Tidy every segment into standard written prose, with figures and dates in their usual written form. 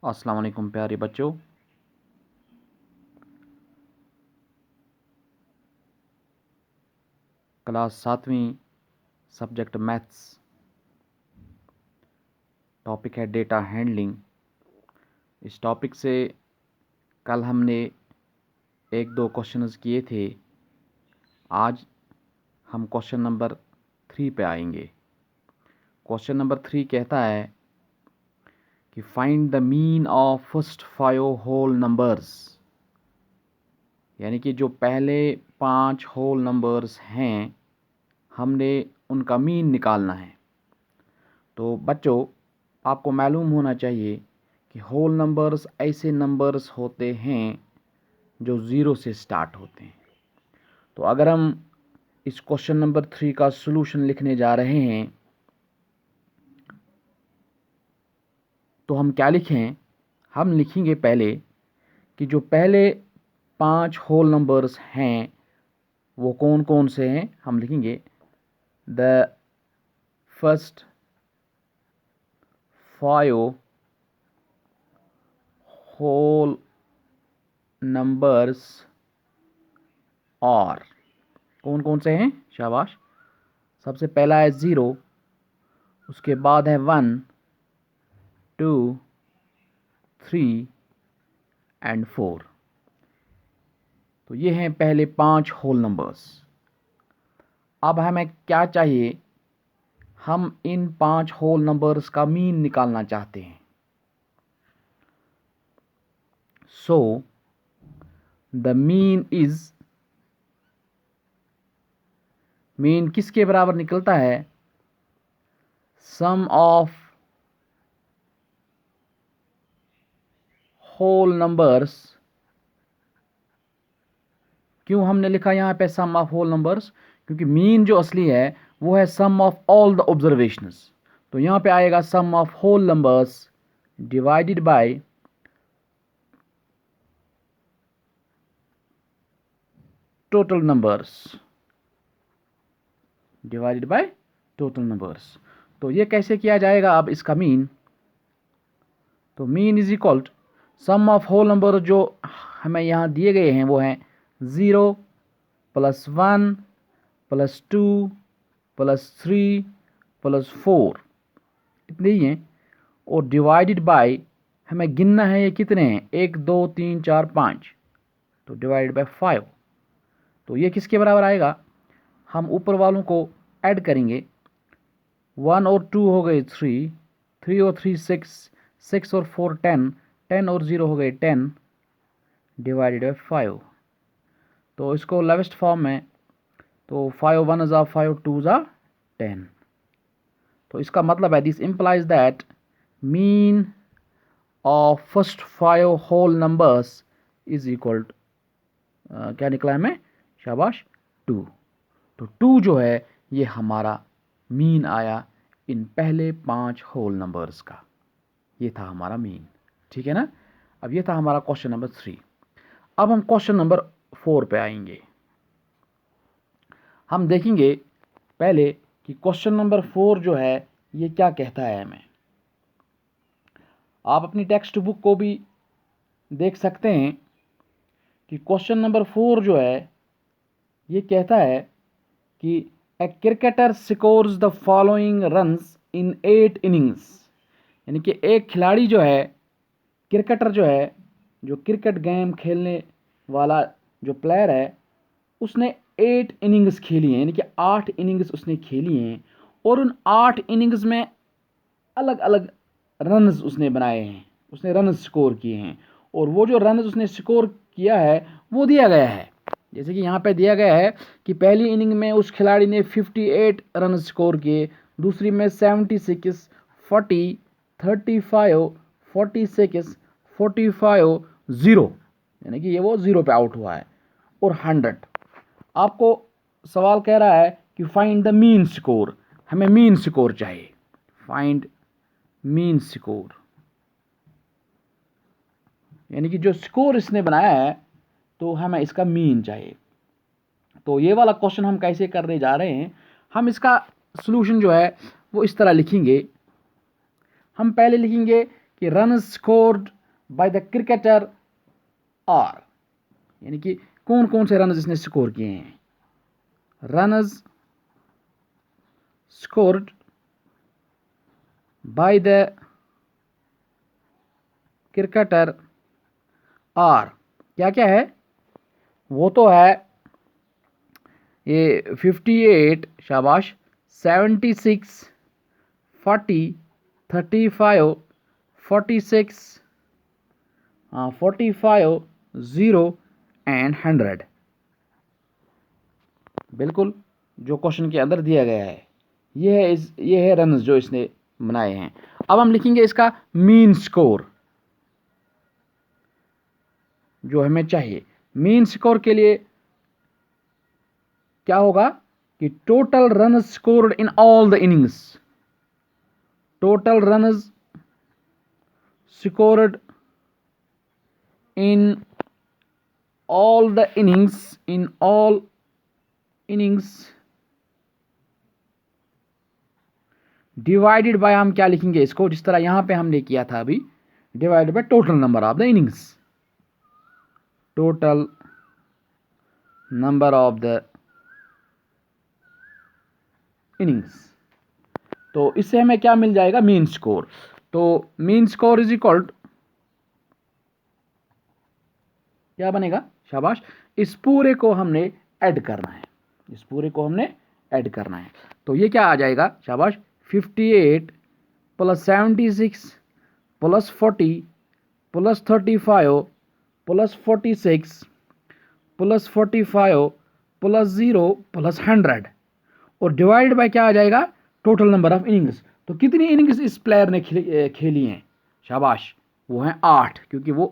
अस्सलाम वालेकुम प्यारे बच्चों। क्लास 7वीं सब्जेक्ट मैथ्स, टॉपिक है डेटा हैंडलिंग। इस टॉपिक से कल हमने एक दो क्वेश्चंस किए थे। आज हम क्वेश्चन नंबर 3 पे आएंगे। क्वेश्चन नंबर 3 कहता है कि find the mean of first 5 whole numbers, यानी कि जो पहले 5 होल नंबर्स हैं हमने उनका मीन निकालना है। तो बच्चों, आपको मालूम होना चाहिए कि होल नंबर्स ऐसे नंबर्स होते हैं जो ज़ीरो से स्टार्ट होते हैं। तो अगर हम इस क्वेश्चन नंबर 3 का सॉल्यूशन लिखने जा रहे हैं तो हम क्या लिखें? हम लिखेंगे पहले कि जो पहले 5 होल नंबर्स हैं वो कौन कौन से हैं। हम लिखेंगे द फर्स्ट 5 होल नंबर्स और कौन कौन से हैं? शाबाश। सबसे पहला है 0, उसके बाद है 1, 2, 3 एंड 4। तो ये हैं पहले 5 होल नंबर्स। अब हमें क्या चाहिए? हम इन 5 होल नंबर्स का मीन निकालना चाहते हैं। So the mean is, mean किसके बराबर निकलता है? Sum of whole numbers. क्यों हमने लिखा यहाँ पे सम ऑफ होल नंबर्स? क्योंकि मीन जो असली है वो है sum of all the observations. तो यहाँ पे आएगा sum of whole numbers divided by total numbers, divided by total numbers. तो ये कैसे किया जाएगा अब इसका मीन? तो mean is equal to sum of whole number जो हमें यहाँ दिए गए हैं वो हैं 0 + 1 + 2 + 3 + 4, इतने ही हैं। और डिवाइडेड बाय, हमें गिनना है ये कितने हैं, 1 2 3 4 5, तो डिवाइडेड बाय 5। तो ये किसके बराबर आएगा? हम ऊपर वालों को ऐड करेंगे। 1 और 2 हो गए 3, 3 और 3 6, 6 और 4 10, 10 और 0 हो गए 10, डिवाइडेड बाय 5। तो इसको लेवेस्ट फॉर्म में, तो 5 1 ज़ा 5 2 ज़ा 10। तो इसका मतलब है this implies that mean of first 5 whole numbers is equal to, क्या निकला है हमें? शाबाश, 2। तो 2 जो है ये हमारा मीन आया इन पहले 5 होल नंबर्स का। ये था हमारा मीन, ठीक है ना। अब ये था हमारा क्वेश्चन नंबर 3। अब हम क्वेश्चन नंबर 4 पे आएंगे। हम देखेंगे पहले कि क्वेश्चन नंबर 4 जो है ये क्या कहता है हमें। आप अपनी टेक्स्ट बुक को भी देख सकते हैं कि क्वेश्चन नंबर 4 जो है ये कहता है कि a cricketer scores the following runs in 8 innings, यानी कि एक खिलाड़ी जो है, क्रिकेटर जो है, जो क्रिकेट गेम खेलने वाला जो प्लेयर है, उसने 8 इनिंग्स खेली हैं, यानी कि 8 इनिंग्स उसने खेली हैं। और उन 8 इनिंग्स में अलग अलग रन्स उसने बनाए हैं, उसने रन स्कोर किए हैं। और वो जो रन उसने स्कोर किया है वो दिया गया है। जैसे कि यहाँ पे दिया गया है कि पहली इनिंग में उस खिलाड़ी ने 58 रन स्कोर किए, दूसरी में 76, 40, 35, 46, 45, 0, यानी कि ये वो 0 पे आउट हुआ है, और 100। आपको सवाल कह रहा है कि फाइंड द मीन स्कोर, हमें मीन स्कोर चाहिए। फाइंड मीन स्कोर, यानी कि जो स्कोर इसने बनाया है तो हमें इसका मीन चाहिए। तो ये वाला क्वेश्चन हम कैसे करने जा रहे हैं, हम इसका सॉल्यूशन जो है वो इस तरह लिखेंगे। हम पहले लिखेंगे कि run scored by the cricketer are, यानी कि कौन कौन से रन इसने स्कोर किए हैं। Runners scored by the cricketer are, क्या क्या है वो तो है ये 58, शाबाश, 76, 40, 35, 46, 45, 0 एंड 100। बिल्कुल जो क्वेश्चन के अंदर दिया गया है ये है रन्स जो इसने बनाए हैं। अब हम लिखेंगे इसका मीन स्कोर जो हमें चाहिए। मीन स्कोर के लिए क्या होगा कि total run scored in all the innings, total runs scored in all the innings divided by, हम क्या लिखेंगे इसको, जिस तरह यहां पे हमने किया था अभी, divided by total number of the innings, total number of the innings. तो इससे हमें क्या मिल जाएगा, मीन स्कोर। तो मीन स्कोर इज इक्वल क्या बनेगा, शाबाश, इस पूरे को हमने ऐड करना है, इस पूरे को हमने ऐड करना है। तो ये क्या आ जाएगा, शाबाश, 58 plus 76 plus 40 plus 35 plus 46 plus 45 plus 0 plus 100 और डिवाइड बाय क्या आ जाएगा, टोटल नंबर ऑफ इनिंग्स। तो कितनी इनिंग्स इस प्लेयर ने खेली हैं, शाबाश, वो हैं 8, क्योंकि वो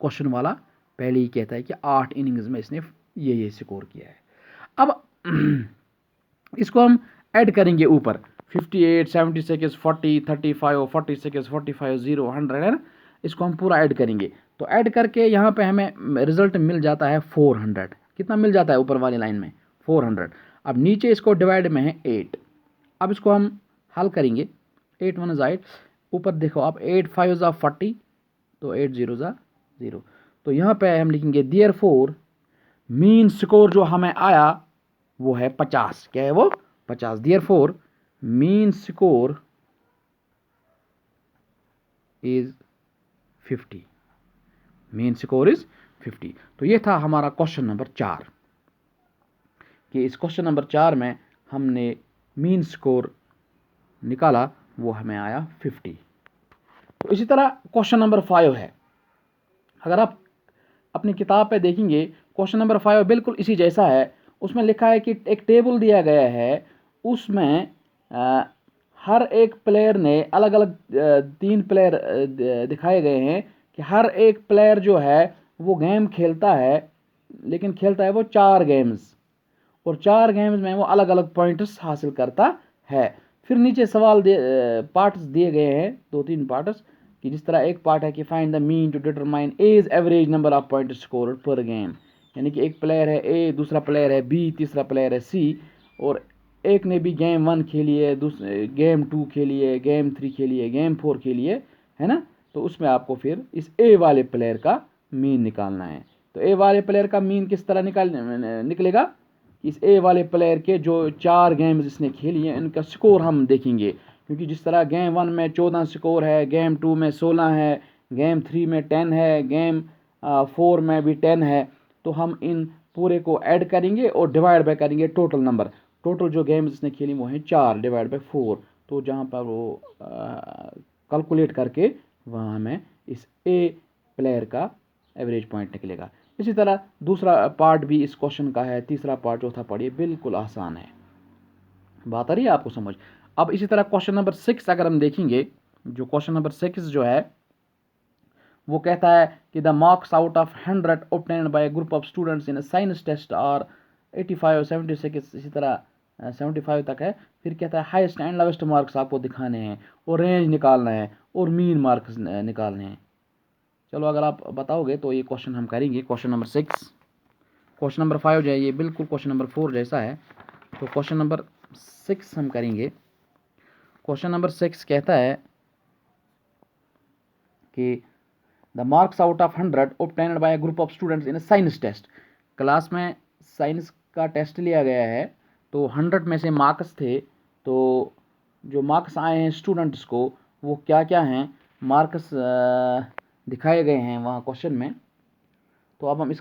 क्वेश्चन वाला पहले ही कहता है कि 8 इनिंग्स में इसने ये स्कोर किया है। अब इसको हम ऐड करेंगे ऊपर, 58, 76, 40, 35, 46, 45, 0, 100 है ना, इसको हम पूरा ऐड करेंगे। तो ऐड करके यहाँ पे हमें रिजल्ट मिल जाता है 400। कितना मिल जाता है ऊपर वाली लाइन में, 400। अब नीचे इसको डिवाइड में है 8। अब इसको हम हल करेंगे, 8 1 8, ऊपर देखो आप, 8 5 ज़ा 40, तो 8 0 ज़ा 0। तो यहाँ पे हम लिखेंगे देयरफॉर मीन स्कोर जो हमें आया वो है 50। क्या है वो, 50। Therefore mean score is 50, mean score is 50। तो ये था हमारा क्वेश्चन नंबर 4, कि इस क्वेश्चन नंबर 4 में हमने मीन स्कोर निकाला, वो हमें आया 50। तो इसी तरह क्वेश्चन नंबर 5 है। अगर आप अपनी किताब पे देखेंगे, क्वेश्चन नंबर 5 बिल्कुल इसी जैसा है। उसमें लिखा है कि एक टेबल दिया गया है, उसमें हर एक प्लेयर ने अलग अलग 3 प्लेयर दिखाए गए हैं कि हर एक प्लेयर जो है वो गेम खेलता है, लेकिन खेलता है वो 4 गेम्स, और 4 गेम्स में वो अलग अलग पॉइंट्स हासिल करता है। फिर नीचे सवाल पार्ट्स दिए गए हैं, 2-3 पार्ट्स, कि जिस तरह एक पार्ट है कि find the mean to determine as average number of point scored per game, यानी कि एक प्लेयर है ए, दूसरा प्लेयर है बी, तीसरा प्लेयर है सी, और एक ने भी गेम 1 खेली है, दूसरे गेम 2 खेली है, गेम 3 खेली है, गेम 4 खेली है ना। तो उसमें आपको फिर इस ए वाले प्लेयर का मीन निकालना है। तो ए वाले प्लेयर का मीन किस तरह निकलेगा, इस ए वाले प्लेयर के जो 4 गेम्स इसने खेली हैं इनका स्कोर हम देखेंगे, क्योंकि जिस तरह गेम 1 में 14 स्कोर है, गेम 2 में 16 है, गेम 3 में 10 है, गेम 4 में भी 10 है। तो हम इन पूरे को ऐड करेंगे और डिवाइड बाय करेंगे टोटल नंबर। टोटल जो गेम्स इसने खेली वो हैं 4 डिवाइड बाय 4। तो जहाँ पर वो कैलकुलेट करके वहाँ हमें इस ए प्लेयर का एवरेज पॉइंट निकलेगा। इसी तरह दूसरा पार्ट भी इस क्वेश्चन का है, तीसरा पार्ट, चौथा पार्ट, ये बिल्कुल आसान है। बात आ रही है आपको समझ। अब इसी तरह क्वेश्चन नंबर 6 अगर हम देखेंगे, जो क्वेश्चन नंबर 6 जो है वो कहता है कि the marks out of 100 obtained by group of students in science test are 85, 76, इसी तरह 75 तक है। फिर कहता है हाईएस्ट एंड लोवेस्ट मार्क्स आपको दिखाने हैं और रेंज निकालना है और मीन मार्क्स निकालने हैं। चलो अगर आप बताओगे तो ये क्वेश्चन हम करेंगे। क्वेश्चन नंबर 6, क्वेश्चन नंबर 5 जो है ये बिल्कुल क्वेश्चन नंबर 4 जैसा है। तो क्वेश्चन नंबर 6 हम करेंगे। क्वेश्चन नंबर 6 कहता है कि the marks out of 100 obtained by group of students in science test. Class में साइंस का टेस्ट लिया गया है, तो 100 में से मार्क्स थे, तो जो मार्क्स आए हैं स्टूडेंट्स को वो क्या क्या हैं, मार्क्स दिखाए गए हैं वहाँ क्वेश्चन में। तो अब हम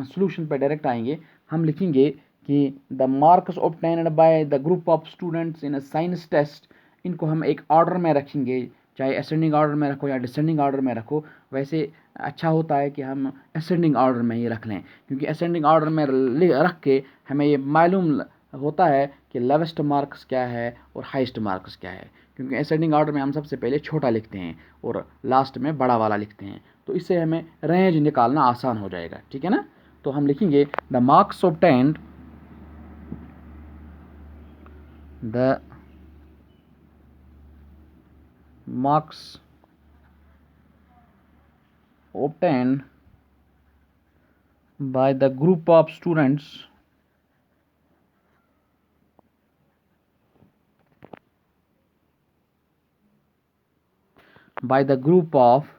सॉल्यूशन पे डायरेक्ट आएंगे। हम लिखेंगे कि the marks obtained by the group of students in a science test, इनको हम एक ऑर्डर में रखेंगे, चाहे असेंडिंग ऑर्डर में रखो या डिसेंडिंग ऑर्डर में रखो। वैसे अच्छा होता है कि हम असेंडिंग ऑर्डर में ही रख लें, क्योंकि असेंडिंग ऑर्डर में रख के हमें ये मालूम होता है कि लोवेस्ट मार्क्स क्या है और हाईएस्ट मार्क्स क्या है, क्योंकि असेंडिंग ऑर्डर में हम सबसे पहले छोटा लिखते हैं और लास्ट में बड़ा वाला लिखते हैं, तो इससे हमें रेंज निकालना आसान हो जाएगा, ठीक है ना। तो हम लिखेंगे the marks obtained, the marks obtained by the group of students by the group of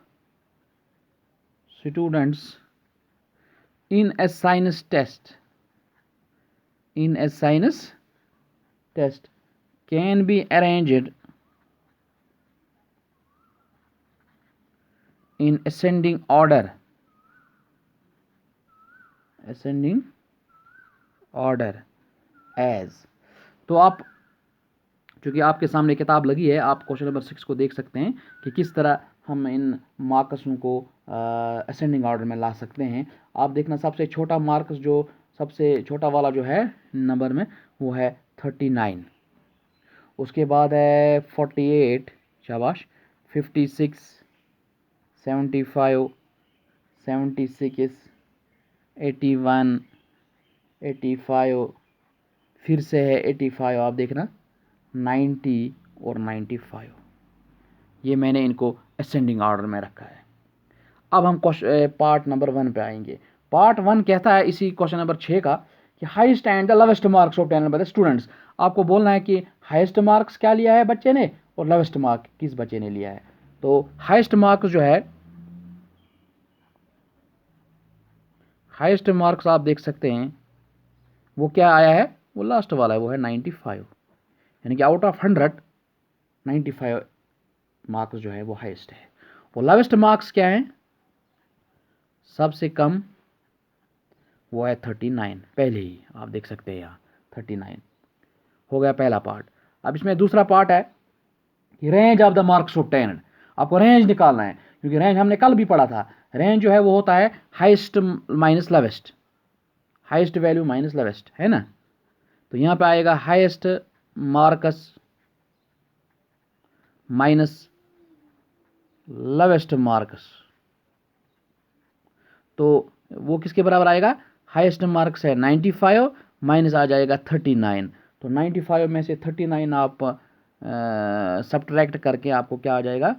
students in a science test can be arranged in ascending order as। तो आप, चूँकि आपके सामने किताब लगी है, आप क्वेश्चन नंबर 6 को देख सकते हैं कि किस तरह हम इन मार्क्सों को असेंडिंग ऑर्डर में ला सकते हैं। आप देखना, सबसे छोटा मार्क्स, जो सबसे छोटा वाला जो है नंबर में, वो है 39। उसके बाद है 48, शाबाश, 56, 75, 76, 81, 85, फिर से है 85, आप देखना 90 और 95, ये मैंने इनको असेंडिंग ऑर्डर में रखा है। अब हम पार्ट नंबर 1 पे आएंगे। पार्ट 1 कहता है इसी क्वेश्चन नंबर 6 का कि highest and the lowest marks obtained by the students. आपको बोलना है कि हाईएस्ट मार्क्स क्या लिया है बच्चे ने और लोवेस्ट मार्क किस बच्चे ने लिया है। तो हाईएस्ट मार्क्स जो है, हाईएस्ट मार्क्स आप देख सकते हैं वो क्या आया है, वो लास्ट वाला है, वो है 95, यानी कि आउट ऑफ 100 95 मार्क्स जो है वो हाईएस्ट है। और लोवेस्ट मार्क्स क्या है, सबसे कम, वो है 39, पहले ही आप देख सकते हैं यहाँ 39 हो गया पहला पार्ट। अब इसमें दूसरा पार्ट है कि range of the marks obtained. आपको रेंज निकालना है, क्योंकि रेंज हमने कल भी पढ़ा था। रेंज जो है वो होता है highest minus lowest, highest value minus lowest, है ना। तो यहाँ पे आएगा highest marks minus lowest marks, तो वो किसके बराबर आएगा, हाईएस्ट मार्क्स है 95 माइनस आ जाएगा 39। तो 95 में से 39 आप सब्ट्रैक्ट करके आपको क्या आ जाएगा,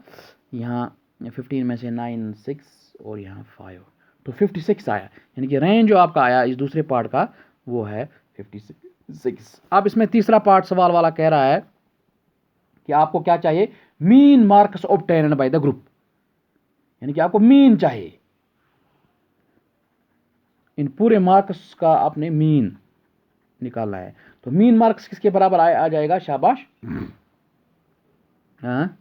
यहाँ 15 में से 9 6 और यहाँ 5, तो 56 आया। यानी कि रेंज जो आपका आया इस दूसरे पार्ट का वो है 56। अब इसमें तीसरा पार्ट सवाल वाला कह रहा है कि आपको क्या चाहिए, mean marks obtained by the group, यानी कि आपको मीन चाहिए, इन पूरे मार्क्स का आपने मीन निकालना है। तो मीन मार्क्स किसके बराबर आ जाएगा, शाबाश, हाँ।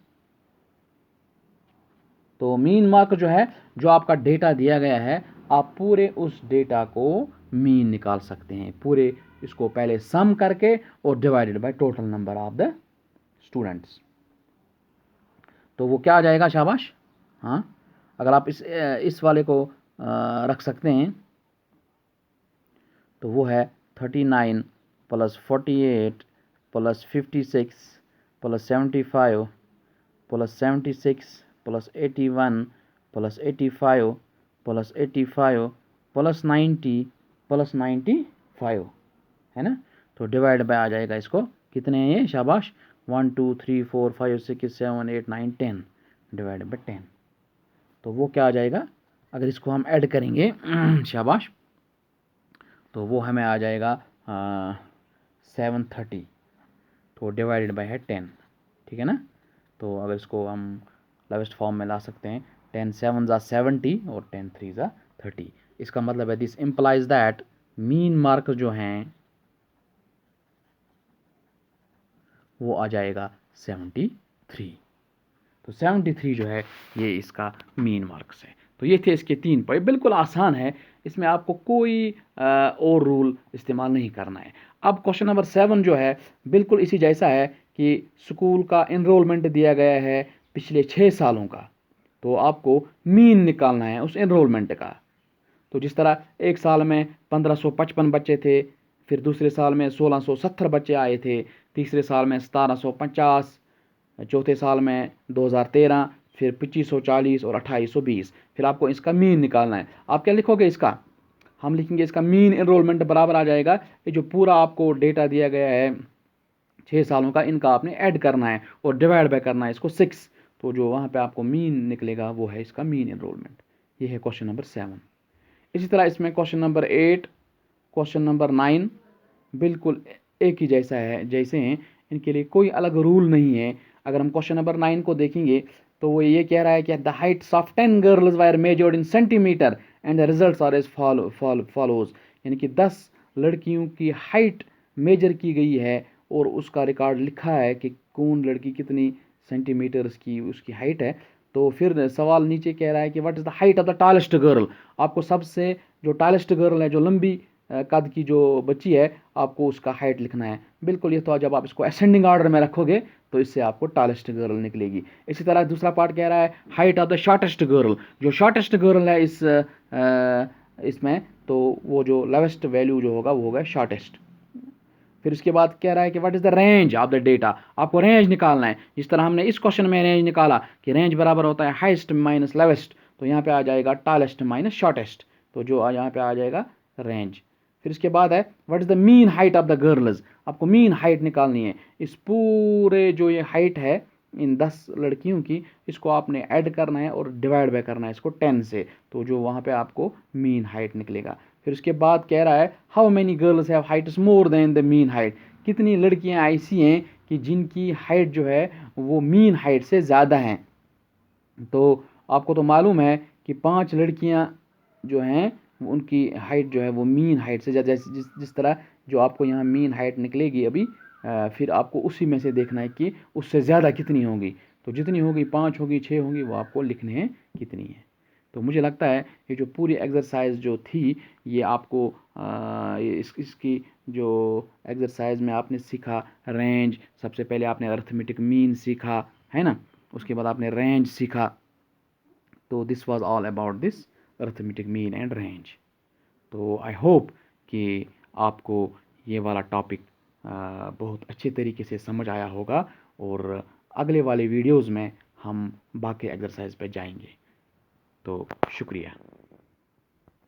तो मीन मार्क जो है, जो आपका डेटा दिया गया है, आप पूरे उस डेटा को मीन निकाल सकते हैं, पूरे इसको पहले सम करके और divided by total number of the students. तो वो क्या आ जाएगा, शाबाश, हाँ। अगर आप इस वाले को रख सकते हैं तो वो है 39 plus 48 plus 56 plus 75 plus 76 plus 81 plus 85 plus 85 plus 90 plus 95, है ना। तो डिवाइड बाय आ जाएगा, इसको कितने हैं ये, शाबाश, 1 2 3 4 5 6 7 8 9 10 डिवाइड बाय 10। तो वो क्या आ जाएगा, अगर इसको हम ऐड करेंगे शाबाश, तो वो हमें आ जाएगा 730, तो डिवाइडेड बाय है 10, ठीक है ना। तो अगर इसको हम लोवेस्ट फॉर्म में ला सकते हैं 10 7 ज़ा 70 और 10 3 ज़ा 30। इसका मतलब है this implies that mean mark जो हैं वो आ जाएगा 73। तो 73 जो है ये इसका मीन मार्क्स है। तो ये थे इसके 3 पॉइंट, बिल्कुल आसान है, इसमें आपको कोई और रूल इस्तेमाल नहीं करना है। अब क्वेश्चन नंबर 7 जो है बिल्कुल इसी जैसा है कि स्कूल का इनरोलमेंट दिया गया है पिछले 6 सालों का, तो आपको मीन निकालना है उस इनरोलमेंट का। तो जिस तरह एक साल में 1555 बच्चे थे, फिर दूसरे साल में 1670 बच्चे आए थे, तीसरे साल में 1750, चौथे साल में 2013, फिर 2540 और 2820। फिर आपको इसका मीन निकालना है। आप क्या लिखोगे इसका? हम लिखेंगे इसका मीन एनरोलमेंट बराबर आ जाएगा ये जो पूरा आपको डेटा दिया गया है 6 सालों का, इनका आपने ऐड करना है और डिवाइड बाय करना है इसको 6। तो जो वहाँ पे आपको मीन निकलेगा वो है इसका मीन एनरोलमेंट। ये है क्वेश्चन नंबर 7। इसी तरह इसमें क्वेश्चन नंबर 8, क्वेश्चन नंबर 9 बिल्कुल एक ही जैसा है, जैसे हैं, इनके लिए कोई अलग रूल नहीं है। अगर हम क्वेश्चन नंबर 9 को देखेंगे तो वो ये कह रहा है कि the heights of 10 girls were measured in centimetre and the results are as follows. यानी कि 10 लड़कियों की हाइट मेजर की गई है और उसका रिकॉर्ड लिखा है कि कौन लड़की कितनी सेंटीमीटर्स की उसकी हाइट है। तो फिर सवाल नीचे कह रहा है कि what is the height of the tallest girl. आपको सबसे जो टॉलेस्ट गर्ल है, जो लंबी कद की जो बच्ची है, आपको उसका हाइट लिखना है। बिल्कुल ये तो जब आप इसको असेंडिंग ऑर्डर में रखोगे तो इससे आपको टॉलेस्ट गर्ल निकलेगी। इसी तरह दूसरा पार्ट कह रहा है height of the shortest girl. जो शॉर्टेस्ट गर्ल है इसमें, तो वो जो लोवेस्ट वैल्यू जो होगा वो होगा शॉर्टेस्ट। फिर उसके बाद कह रहा है कि what is the range of the data. आपको रेंज निकालना है। जिस तरह हमने इस क्वेश्चन में रेंज निकाला कि रेंज बराबर होता है हाइस्ट माइनस लोवेस्ट, तो यहाँ पे आ जाएगा टॉलेस्ट माइनस शॉर्टेस्ट, तो जो यहाँ पे आ जाएगा रेंज। फिर इसके बाद है what is the mean height of the girls. आपको मीन हाइट निकालनी है। इस पूरे जो ये हाइट है इन 10 लड़कियों की, इसको आपने ऐड करना है और डिवाइड बाय करना है इसको 10 से, तो जो वहाँ पे आपको मीन हाइट निकलेगा। फिर उसके बाद कह रहा है how many girls have Heights more than the mean height. कितनी लड़कियाँ ऐसी हैं कि जिनकी हाइट जो है वो मीन हाइट से ज़्यादा हैं। तो आपको तो मालूम है कि 5 लड़कियाँ जो हैं उनकी हाइट जो है वो मीन हाइट से ज़्यादा, जिस तरह जो आपको यहाँ मीन हाइट निकलेगी अभी, फिर आपको उसी में से देखना है कि उससे ज़्यादा कितनी होगी। तो जितनी होगी 5 होगी 6 होगी वो आपको लिखने हैं कितनी है। तो मुझे लगता है ये जो पूरी एक्सरसाइज जो थी ये आपको इसकी जो एक्सरसाइज में आपने सीखा रेंज, सबसे पहले आपने अर्थमेटिक मीन सीखा है ना, उसके बाद आपने रेंज सीखा। तो this was all about this arithmetic mean and range. तो आई होप कि आपको ये वाला टॉपिक बहुत अच्छे तरीके से समझ आया होगा और अगले वाले वीडियोज़ में हम बाकी एक्सरसाइज पे जाएंगे। तो शुक्रिया।